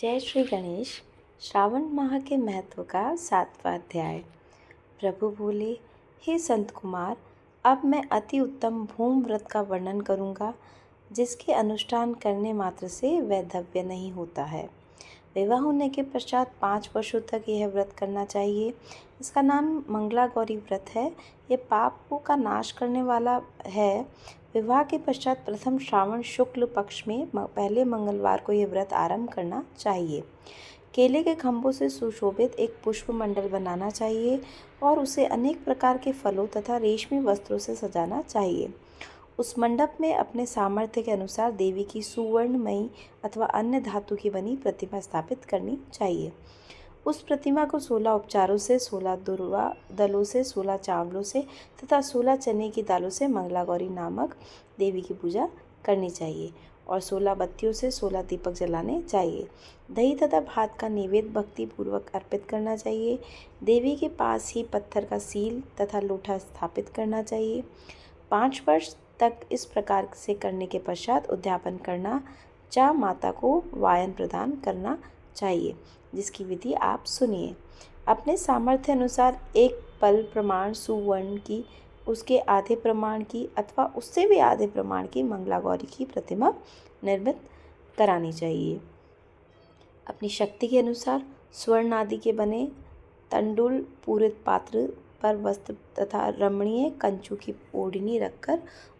जय श्री गणेश। श्रावण माह के महत्व का 7वां अध्याय। प्रभु बोले, हे संत कुमार, अब मैं अति उत्तम भूम व्रत का वर्णन करूँगा, जिसके अनुष्ठान करने मात्र से वैधव्य नहीं होता है। विवाह होने के पश्चात 5 वर्षों तक यह व्रत करना चाहिए। इसका नाम मंगला गौरी व्रत है। ये पापों का नाश करने वाला है। विवाह के पश्चात प्रथम श्रावण शुक्ल पक्ष में पहले मंगलवार को यह व्रत आरंभ करना चाहिए। केले के खंभों से सुशोभित एक पुष्प मंडल बनाना चाहिए और उसे अनेक प्रकार के फलों तथा रेशमी वस्त्रों से सजाना चाहिए। उस मंडप में अपने सामर्थ्य के अनुसार देवी की सुवर्णमयी अथवा अन्य धातु की बनी प्रतिमा स्थापित करनी चाहिए। उस प्रतिमा को 16 उपचारों से, 16 दुर्वा दलों से, 16 चावलों से तथा 16 चने की दालों से मंगला गौरी नामक देवी की पूजा करनी चाहिए और 16 बत्तियों से 16 दीपक जलाने चाहिए। दही तथा भात का नैवेद्य भक्ति पूर्वक अर्पित करना चाहिए। देवी के पास ही पत्थर का सील तथा लोटा स्थापित करना चाहिए। 5 वर्ष तक इस प्रकार से करने के पश्चात उद्यापन करना चा माता को वायन प्रदान करना चाहिए, जिसकी विधि आप सुनिए। अपने सामर्थ्य अनुसार एक पल प्रमाण सुवर्ण की, उसके आधे प्रमाण की अथवा उससे भी आधे प्रमाण की मंगला गौरी की प्रतिमा निर्मित करानी चाहिए। अपनी शक्ति के अनुसार स्वर्ण आदि के बने तंडुल पूरित पात्र पर वस्त्र तथा रमणीय कंचू की ओढ़नी रखकर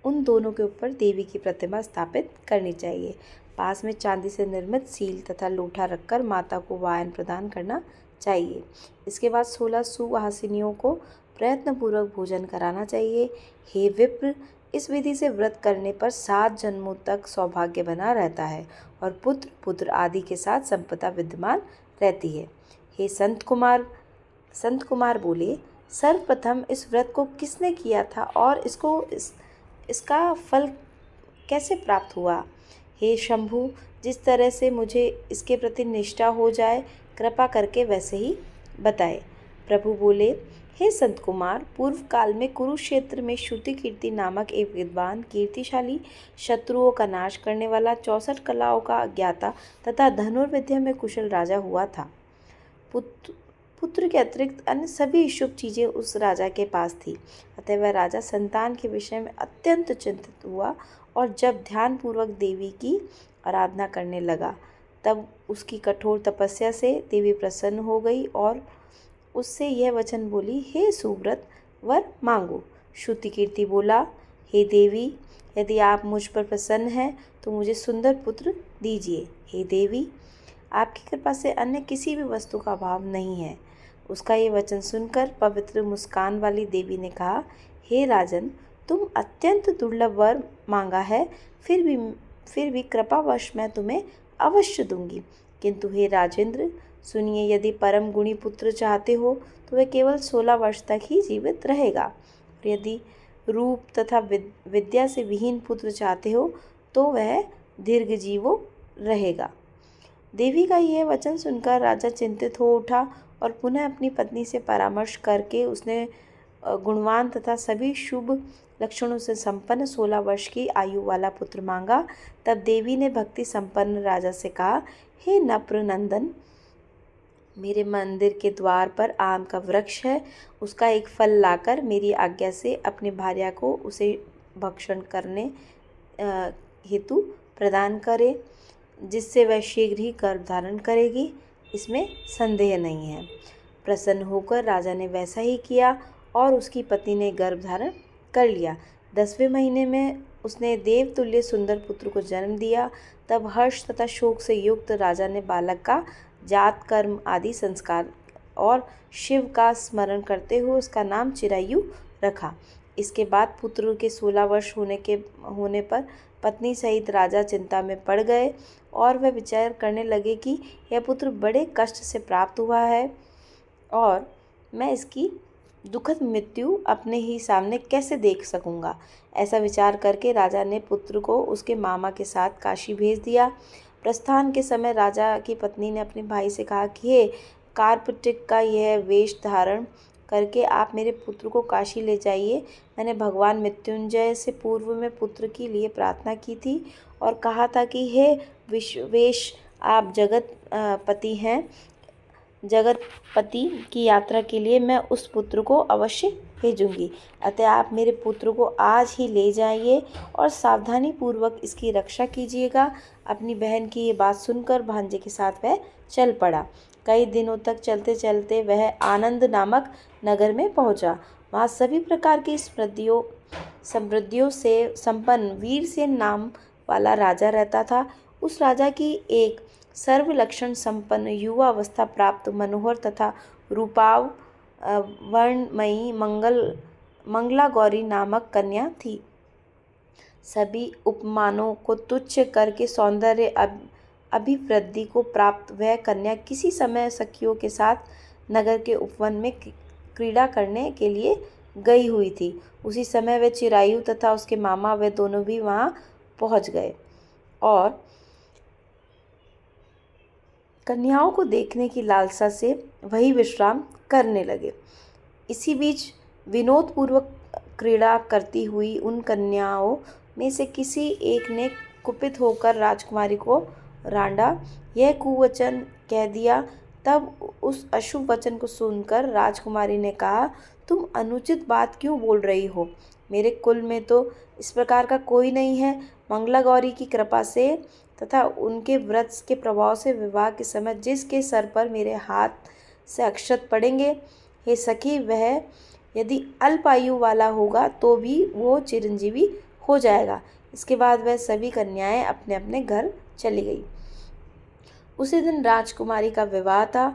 उन दोनों के ऊपर देवी की प्रतिमा स्थापित करनी चाहिए। पास में चांदी से निर्मित सील तथा लोटा रखकर माता को वायन प्रदान करना चाहिए। इसके बाद 16 सुहासिनियों को प्रयत्नपूर्वक भोजन कराना चाहिए। हे विप्र, इस विधि से व्रत करने पर 7 जन्मों तक सौभाग्य बना रहता है और पुत्र पुत्र आदि के साथ संपदा विद्यमान रहती है। हे संत कुमार बोले, सर्वप्रथम इस व्रत को किसने किया था और इसका फल कैसे प्राप्त हुआ? हे शंभु, जिस तरह से मुझे इसके प्रति निष्ठा हो जाए, कृपा करके वैसे ही बताए। प्रभु बोले, हे संत कुमार, पूर्व काल में कुरुक्षेत्र में श्रुति कीर्ति नामक एक विद्वान, कीर्तिशाली, शत्रुओं का नाश करने वाला, 64 कलाओं का ज्ञाता तथा धनुर्विद्या में कुशल राजा हुआ था। पुत्र के अतिरिक्त अन्य सभी शुभ चीज़ें उस राजा के पास थी। अतः वह राजा संतान के विषय में अत्यंत चिंतित हुआ और जब ध्यानपूर्वक देवी की आराधना करने लगा, तब उसकी कठोर तपस्या से देवी प्रसन्न हो गई और उससे यह वचन बोली, हे सुव्रत, वर मांगो। श्रुति कीर्ति बोला, हे देवी, यदि आप मुझ पर प्रसन्न हैं तो मुझे सुंदर पुत्र दीजिए। हे देवी, आपकी कृपा से अन्य किसी भी वस्तु का अभाव नहीं है। उसका ये वचन सुनकर पवित्र मुस्कान वाली देवी ने कहा, हे राजन, तुम अत्यंत दुर्लभ वर मांगा है, फिर भी कृपावश मैं तुम्हें अवश्य दूंगी। किंतु हे राजेंद्र, सुनिए, यदि परम गुणी पुत्र चाहते हो तो वह केवल 16 वर्ष तक ही जीवित रहेगा, और यदि रूप तथा विद्या से विहीन पुत्र चाहते हो तो वह दीर्घजीवो रहेगा। देवी का यह वचन सुनकर राजा चिंतित हो उठा और पुनः अपनी पत्नी से परामर्श करके उसने गुणवान तथा सभी शुभ लक्षणों से संपन्न 16 वर्ष की आयु वाला पुत्र मांगा। तब देवी ने भक्ति संपन्न राजा से कहा, हे नप्र नंदन, मेरे मंदिर के द्वार पर आम का वृक्ष है, उसका एक फल लाकर मेरी आज्ञा से अपनी भार्या को उसे भक्षण करने हेतु प्रदान करे, जिससे वह शीघ्र ही गर्भ धारण करेगी, इसमें संदेह नहीं है। प्रसन्न होकर राजा ने वैसा ही किया और उसकी पत्नी ने गर्भ धारण कर लिया। 10वें महीने में उसने देवतुल्य सुंदर पुत्र को जन्म दिया। तब हर्ष तथा शोक से युक्त राजा ने बालक का जात कर्म आदि संस्कार और शिव का स्मरण करते हुए उसका नाम चिरायु रखा। इसके बाद पुत्र के 16 वर्ष होने पर पत्नी सहित राजा चिंता में पड़ गए और वह विचार करने लगे कि यह पुत्र बड़े कष्ट से प्राप्त हुआ है और मैं इसकी दुखद मृत्यु अपने ही सामने कैसे देख सकूंगा। ऐसा विचार करके राजा ने पुत्र को उसके मामा के साथ काशी भेज दिया। प्रस्थान के समय राजा की पत्नी ने अपने भाई से कहा कि हे कार्पटिक का यह वेश धारण करके आप मेरे पुत्र को काशी ले जाइए। मैंने भगवान मृत्युंजय से पूर्व में पुत्र के लिए प्रार्थना की थी और कहा था कि हे विश्वेश, आप जगतपति हैं, जगतपति की यात्रा के लिए मैं उस पुत्र को अवश्य भेजूंगी। अतः आप मेरे पुत्र को आज ही ले जाइए और सावधानी पूर्वक इसकी रक्षा कीजिएगा। अपनी बहन की ये बात सुनकर भांजे के साथ वह चल पड़ा। कई दिनों तक चलते चलते वह आनंद नामक नगर में पहुंचा। वहाँ सभी प्रकार की समृद्धियों से संपन्न वीरसेन नाम वाला राजा रहता था। उस राजा की एक सर्वलक्षण संपन्न युवा अवस्था प्राप्त मनोहर तथा रूपाव वर्णमयी मंगला गौरी नामक कन्या थी। सभी उपमानों को तुच्छ करके सौंदर्य अभिवृद्धि को प्राप्त वह कन्या किसी समय सखियों के साथ नगर के उपवन में क्रीड़ा करने के लिए गई हुई थी। उसी समय वह चिरायु तथा उसके मामा वे दोनों भी वहां पहुंच गए और कन्याओं को देखने की लालसा से वही विश्राम करने लगे। इसी बीच विनोदपूर्वक क्रीड़ा करती हुई उन कन्याओं में से किसी एक ने कुपित होकर राजकुमारी को रांडा, यह कुवचन कह दिया। तब उस अशुभ वचन को सुनकर राजकुमारी ने कहा, तुम अनुचित बात क्यों बोल रही हो? मेरे कुल में तो इस प्रकार का कोई नहीं है। मंगला गौरी की कृपा से तथा उनके व्रत के प्रभाव से विवाह के समय जिसके सर पर मेरे हाथ से अक्षत पड़ेंगे, हे सखी, वह यदि अल्पायु वाला होगा तो भी वो चिरंजीवी हो जाएगा। इसके बाद वह सभी कन्याएं अपने अपने घर चली गई। उसी दिन राजकुमारी का विवाह था।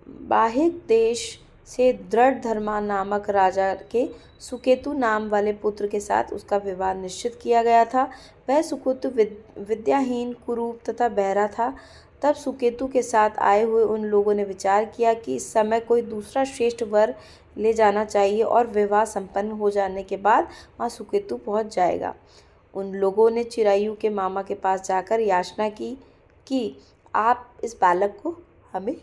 बाह्य देश से दृढ़ धर्मा नामक राजा के सुकेतु नाम वाले पुत्र के साथ उसका विवाह निश्चित किया गया था। वह सुकेतु विद्याहीन, कुरूप तथा बहरा था। तब सुकेतु के साथ आए हुए उन लोगों ने विचार किया कि इस समय कोई दूसरा श्रेष्ठ वर ले जाना चाहिए और विवाह संपन्न हो जाने के बाद वहाँ सुकेतु पहुँच जाएगा। उन लोगों ने चिरायु के मामा के पास जाकर याचना की कि आप इस बालक को हमें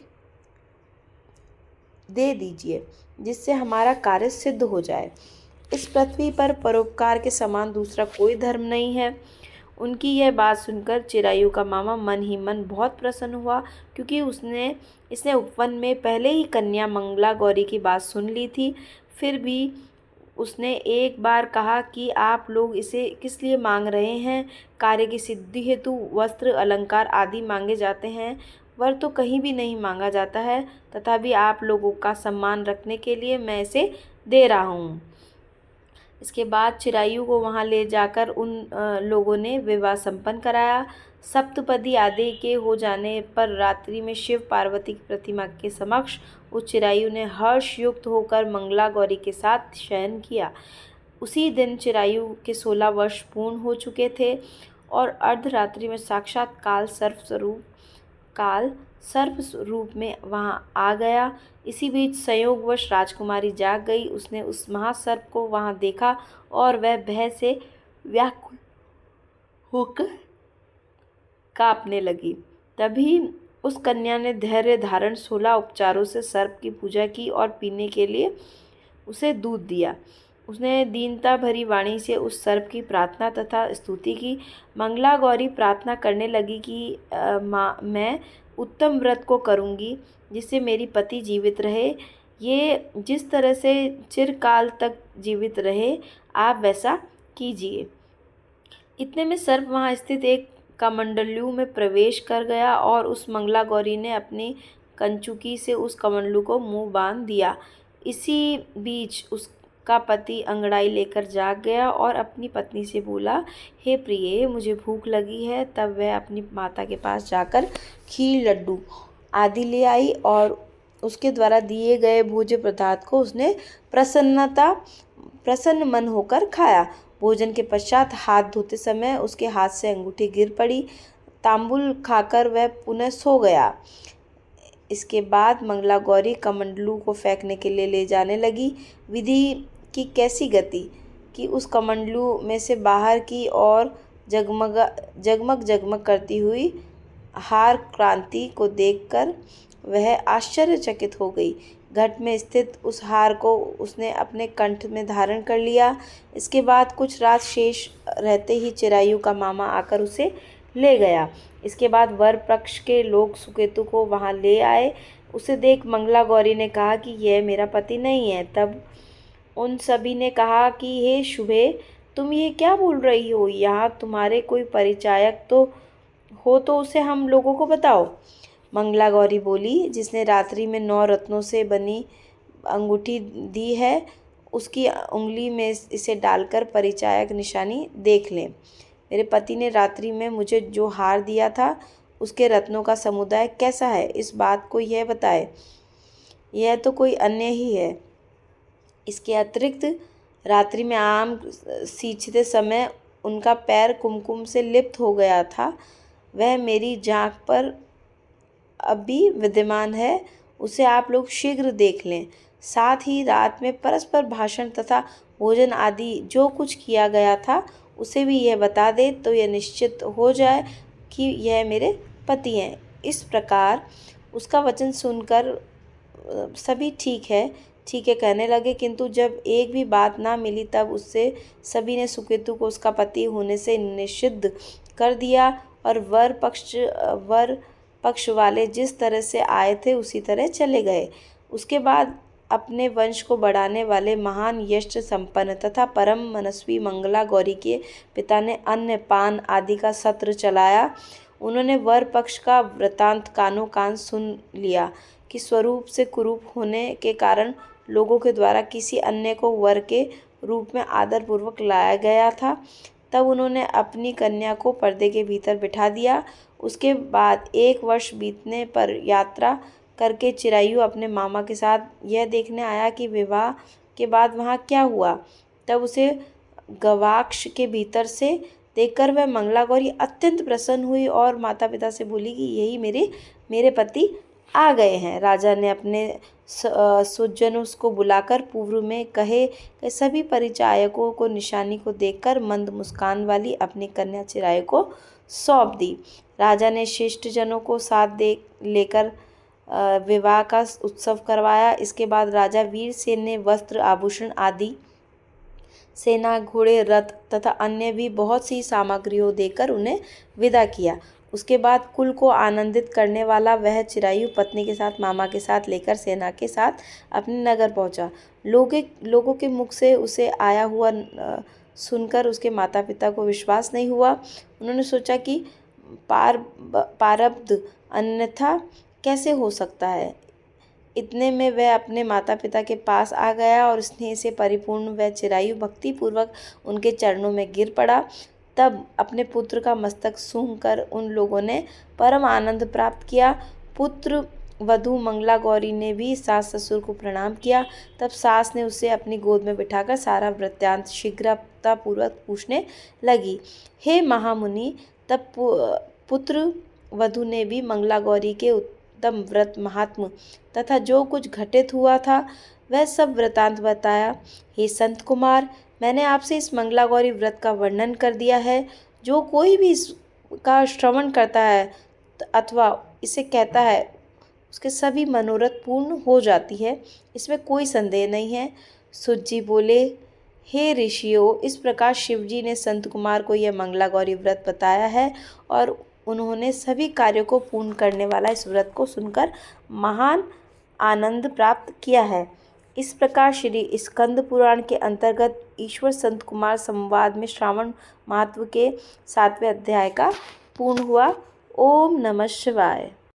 दे दीजिए, जिससे हमारा कार्य सिद्ध हो जाए। इस पृथ्वी पर परोपकार के समान दूसरा कोई धर्म नहीं है। उनकी यह बात सुनकर चिरायु का मामा मन ही मन बहुत प्रसन्न हुआ, क्योंकि इसने उपवन में पहले ही कन्या मंगला गौरी की बात सुन ली थी। फिर भी उसने एक बार कहा कि आप लोग इसे किस लिए मांग रहे हैं? कार्य की सिद्धि हेतु वस्त्र, अलंकार आदि मांगे जाते हैं, वर तो कहीं भी नहीं मांगा जाता है। तथापि आप लोगों का सम्मान रखने के लिए मैं इसे दे रहा हूँ। इसके बाद चिरायु को वहाँ ले जाकर उन लोगों ने विवाह संपन्न कराया। सप्तपदी आदि के हो जाने पर रात्रि में शिव पार्वती की प्रतिमा के समक्ष उस चिरायु ने हर्ष युक्त होकर मंगला गौरी के साथ शयन किया। उसी दिन चिरायु के 16 वर्ष पूर्ण हो चुके थे और अर्धरात्रि में साक्षात काल सर्प रूप में वहाँ आ गया। इसी बीच संयोगवश राजकुमारी जाग गई। उसने उस महासर्प को वहाँ देखा और वह भय से व्याकुल होकर कांपने लगी। तभी उस कन्या ने धैर्य धारण 16 उपचारों से सर्प की पूजा की और पीने के लिए उसे दूध दिया। उसने दीनता भरी वाणी से उस सर्प की प्रार्थना तथा स्तुति की। मंगला गौरी प्रार्थना करने लगी कि मैं उत्तम व्रत को करूँगी जिससे मेरी पति जीवित रहे। ये जिस तरह से चिरकाल तक जीवित रहे, आप वैसा कीजिए। इतने में सर्प वहाँ स्थित एक कमंडलू में प्रवेश कर गया और उस मंगला गौरी ने अपनी कंचुकी से उस कमंडलू को मुंह बांध दिया। इसी बीच उसका पति अंगड़ाई लेकर जाग गया और अपनी पत्नी से बोला, हे प्रिय, मुझे भूख लगी है। तब वह अपनी माता के पास जाकर खीर, लड्डू आदि ले आई और उसके द्वारा दिए गए भोज्य पदार्थ को उसने प्रसन्न मन होकर खाया। भोजन के पश्चात हाथ धोते समय उसके हाथ से अंगूठी गिर पड़ी। तांबुल खाकर वह पुनः सो गया। इसके बाद मंगला गौरी कमंडलू को फेंकने के लिए ले जाने लगी। विधि की कैसी गति कि उस कमंडलू में से बाहर की ओर जगमग करती हुई हार क्रांति को देखकर वह आश्चर्यचकित हो गई। घट में स्थित उस हार को उसने अपने कंठ में धारण कर लिया। इसके बाद कुछ रात शेष रहते ही चिरायु का मामा आकर उसे ले गया। इसके बाद वर पक्ष के लोग सुकेतु को वहाँ ले आए। उसे देख मंगला गौरी ने कहा कि यह मेरा पति नहीं है। तब उन सभी ने कहा कि हे शुभे, तुम ये क्या बोल रही हो? यहाँ तुम्हारे कोई परिचायक तो उसे हम लोगों को बताओ। मंगला गौरी बोली, जिसने रात्रि में 9 रत्नों से बनी अंगूठी दी है, उसकी उंगली में इसे डालकर परिचायक निशानी देख लें। मेरे पति ने रात्रि में मुझे जो हार दिया था, उसके रत्नों का समुदाय कैसा है, इस बात को यह बताए। यह तो कोई अन्य ही है। इसके अतिरिक्त रात्रि में आम सींचते समय उनका पैर कुमकुम से लिप्त हो गया था, वह मेरी जांघ पर अभी विद्यमान है, उसे आप लोग शीघ्र देख लें। साथ ही रात में परस्पर भाषण तथा भोजन आदि जो कुछ किया गया था, उसे भी यह बता दे, तो यह निश्चित हो जाए कि यह मेरे पति हैं। इस प्रकार उसका वचन सुनकर सभी ठीक है कहने लगे, किंतु जब एक भी बात ना मिली तब उससे सभी ने सुकेतु को उसका पति होने से निषिद्ध कर दिया और वर पक्ष वाले जिस तरह से आए थे उसी तरह चले गए। उसके बाद अपने वंश को बढ़ाने वाले महान यश संपन्न तथा परम मनस्वी मंगला गौरी के पिता ने अन्न पान आदि का सत्र चलाया। उन्होंने वर पक्ष का वृतांत कानों कान सुन लिया कि स्वरूप से कुरूप होने के कारण लोगों के द्वारा किसी अन्य को वर के रूप में आदरपूर्वक लाया गया था। तब उन्होंने अपनी कन्या को पर्दे के भीतर बिठा दिया। उसके बाद 1 वर्ष बीतने पर यात्रा करके चिरायु अपने मामा के साथ यह देखने आया कि विवाह के बाद वहाँ क्या हुआ। तब उसे गवाक्ष के भीतर से देखकर वह मंगला गौरी अत्यंत प्रसन्न हुई और माता पिता से बोली कि यही मेरे पति आ गए हैं। राजा ने अपने सुजनों को बुलाकर पूर्व में कहे कि सभी परिचायकों को निशानी को देखकर मंद मुस्कान वाली अपनी कन्या चिरायु को सौंप दी। राजा ने शिष्ट जनों को साथ लेकर विवाह का उत्सव करवाया। इसके बाद राजा वीरसेन ने वस्त्र आभूषण आदि, सेना, घोड़े, रथ तथा अन्य भी बहुत सी सामग्रियों देकर उन्हें विदा किया। उसके बाद कुल को आनंदित करने वाला वह चिरायु पत्नी के साथ मामा के साथ लेकर सेना के साथ अपने नगर पहुंचा। लोगों के मुख से उसे आया हुआ सुनकर उसके माता पिता को विश्वास नहीं हुआ। उन्होंने सोचा कि प्रारब्ध अन्यथा कैसे हो सकता है। इतने में वह अपने माता पिता के पास आ गया और स्नेह से परिपूर्ण वह चिरायु भक्तिपूर्वक उनके चरणों में गिर पड़ा। तब अपने पुत्र का मस्तक सूंघकर उन लोगों ने परम आनंद प्राप्त किया। पुत्र वधू मंगला गौरी ने भी सास ससुर को प्रणाम किया। तब सास ने उसे अपनी गोद में बिठाकर सारा वृत्तांत शीघ्रतापूर्वक पूछने लगी। हे महामुनि, तब पुत्र वधू ने भी मंगला गौरी के उत्तम व्रत महात्म तथा जो कुछ घटित हुआ था वह सब वृतांत बताया। हे संत कुमार, मैंने आपसे इस मंगला गौरी व्रत का वर्णन कर दिया है। जो कोई भी इसका श्रवण करता है अथवा इसे कहता है, उसके सभी मनोरथ पूर्ण हो जाती है, इसमें कोई संदेह नहीं है। सुत जी बोले, हे ऋषियों, इस प्रकार शिवजी ने संत कुमार को यह मंगला गौरी व्रत बताया है और उन्होंने सभी कार्यों को पूर्ण करने वाला इस व्रत को सुनकर महान आनंद प्राप्त किया है। इस प्रकार श्री स्कंद पुराण के अंतर्गत ईश्वर संत कुमार संवाद में श्रावण महात्व के 7वें अध्याय का पूर्ण हुआ। ओम नमः शिवाय।